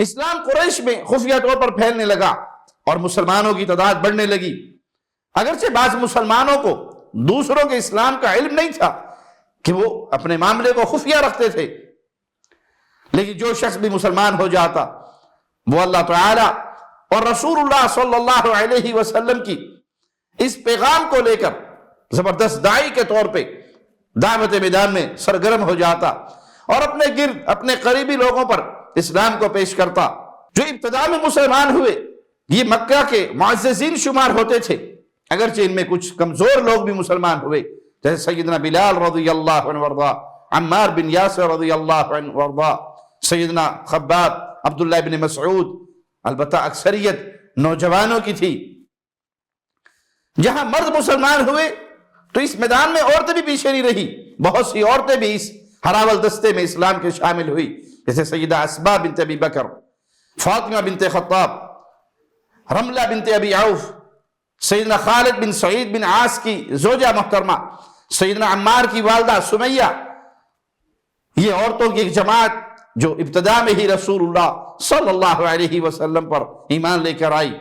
اسلام قریش میں خفیہ طور پر پھیلنے لگا اور مسلمانوں کی تعداد بڑھنے لگی۔ اگرچہ بعض مسلمانوں کو دوسروں کے اسلام کا علم نہیں تھا کہ وہ اپنے معاملے کو خفیہ رکھتے تھے، لیکن جو شخص بھی مسلمان ہو جاتا وہ اللہ تعالی اور رسول اللہ صلی اللہ علیہ وسلم کی اس پیغام کو لے کر زبردست داعی کے طور پہ دعوت میدان میں سرگرم ہو جاتا اور اپنے گرد اپنے قریبی لوگوں پر اسلام کو پیش کرتا۔ جو ابتدا میں مسلمان ہوئے یہ مکہ کے معززین شمار ہوتے تھے، اگرچہ ان میں کچھ کمزور لوگ بھی مسلمان ہوئے، جیسے سیدنا بلال رضی اللہ عنہ وارضا، عمار بن یاسر رضی اللہ عنہ وارضا، سیدنا خباب، عبداللہ بن مسعود۔ البتہ اکثریت نوجوانوں کی تھی۔ جہاں مرد مسلمان ہوئے تو اس میدان میں عورتیں بھی پیچھے نہیں رہی، بہت سی عورتیں بھی اس ہراول دستے میں اسلام کے شامل ہوئی، جیسے سیدہ اسماء بنت ابی بکر، فاطمہ بنت خطاب، رملہ بنت ابی عوف، سیدنا خالد بن سعید بن عاص کی زوجہ محترمہ، سیدنا عمار کی والدہ سمیہ۔ یہ عورتوں کی ایک جماعت جو ابتدا میں ہی رسول اللہ صلی اللہ علیہ وسلم پر ایمان لے کر آئی۔